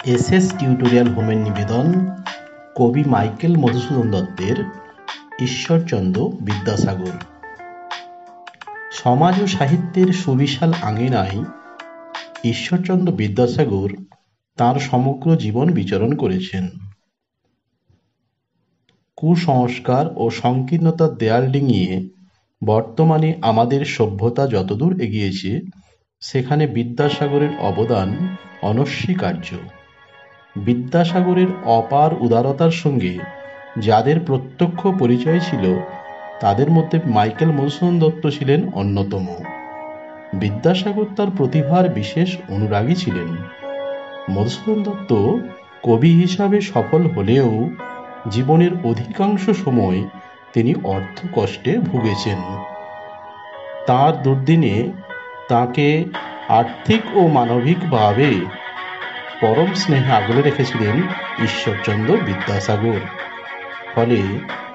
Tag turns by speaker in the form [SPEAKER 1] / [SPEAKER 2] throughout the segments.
[SPEAKER 1] SS tutorial হোমের নিবেদন কবি মাইকেল মধুসূদন দত্তের ঈশ্বরচন্দ্র বিদ্যাসাগর। সমাজ ও সাহিত্যের সুবিশাল আঙিনায় ঈশ্বরচন্দ্র বিদ্যাসাগর তাঁর সমগ্র জীবন বিচরণ করেছেন। কুসংস্কার ও সংকীর্ণতার দেয়াল ডিঙিয়ে বর্তমানে আমাদের সভ্যতা যতদূর এগিয়েছে, সেখানে বিদ্যাসাগরের অবদান অনস্বীকার্য। বিদ্যাসাগরের অপার উদারতার সঙ্গে যাদের প্রত্যক্ষ পরিচয় ছিল, তাদের মধ্যে মাইকেল মধুসূদন দত্ত ছিলেন অন্যতম। বিদ্যাসাগর তার প্রতিভার বিশেষ অনুরাগী ছিলেন। মধুসূদন দত্ত কবি হিসাবে সফল হলেও জীবনের অধিকাংশ সময় তিনি অর্থকষ্টে ভুগেছেন। তাঁর দুর্দিনে তাঁকে আর্থিক ও মানবিকভাবে পরম স্নেহে আগলে রেখেছিলেন ঈশ্বরচন্দ্র বিদ্যাসাগর। ফলে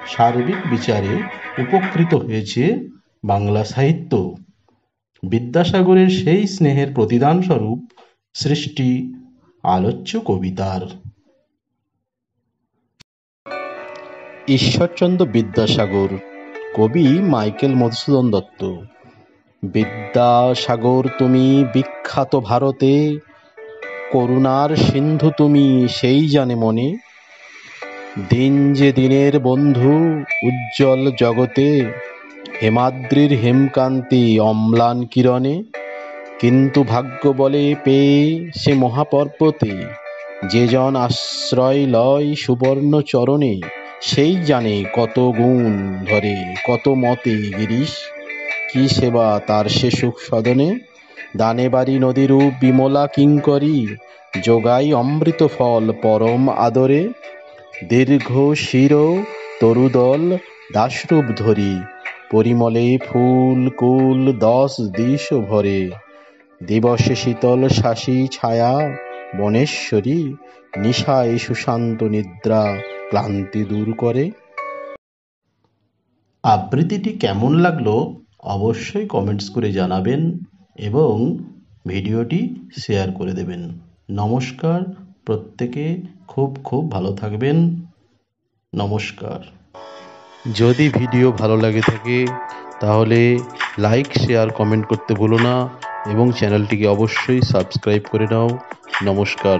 [SPEAKER 1] সার্বিক বিচারে উপকৃত হয়েছে বাংলা সাহিত্য। বিদ্যাসাগরের সেই স্নেহের প্রতিদান স্বরূপ সৃষ্টি আলোচ্য কবিতার। ঈশ্বরচন্দ্র বিদ্যাসাগর, কবি মাইকেল মধুসূদন দত্ত। বিদ্যাসাগর তুমি বিখ্যাত ভারতে, করুণার সিন্ধু তুমি সেই জানে মনে। দিন যে দিনের বন্ধু উজ্জ্বল জগতে, হেমাদ্রির হেমকান্তি অম্লান কিরণে। কিন্তু ভাগ্য বলে পেয়ে সে মহাপর্বতে, যে জন আশ্রয় লয় সুবর্ণ চরণে, সেই জানে কত গুণ ধরে কত মতে গিরিশ। কি সেবা তার সে সুখ সদনে, দানে বাড়ি নদীরূপ বিমলা কিঙ্করী, যোগাই অমৃত ফল পরম আদরে। দীর্ঘ শির তরুদল দাসরূপ ধরি, পরিমলে ফুল কুল 10 দিশ ভরে। দিবসে শীতল শাসী ছায়া বনেশ্বরী, নিশায় সুশান্ত নিদ্রা ক্লান্তি দূর করে। আবৃত্তিটি কেমন লাগলো অবশ্যই কমেন্টস করে জানাবেন এবং ভিডিওটি শেয়ার করে দেবেন। নমস্কার, প্রত্যেকে খুব খুব ভালো থাকবেন। নমস্কার। যদি ভিডিও ভালো লাগে থাকে তাহলে লাইক শেয়ার কমেন্ট করতে ভুলো না এবং চ্যানেলটিকে অবশ্যই সাবস্ক্রাইব করে নাও। নমস্কার।